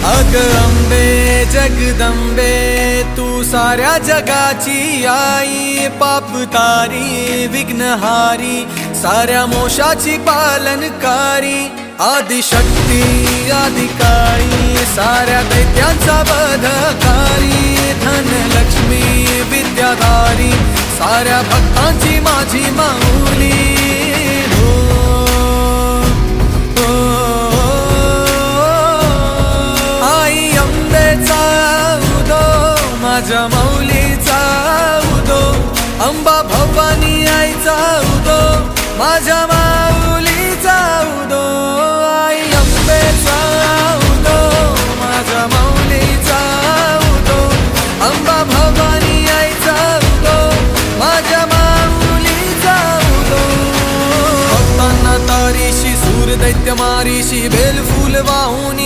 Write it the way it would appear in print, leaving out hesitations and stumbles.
अग अंबे जगदंबे तू साऱ्या जगाची आई, पाप तारी विघ्नहारी साऱ्या मोशाची पालनकारी, आदिशक्ती आदिकाळी साऱ्या दैत्यांचा वधकारी, धनलक्ष्मी विद्याधारी साऱ्या भक्तांची माझी माऊली। माझ्या माऊलीचा उदो, अंबा भवानी आईचा उदो, माझ्या माऊलीचा उदो, आई अंबेचा उदो, माझ्या माऊलीचा उदो, अंबा भवानी आईचा उदो, माझ्या माऊलीचा उदो। भक्तांना तारीशी सूर दैत्य मारीशी बेल फूल वाहून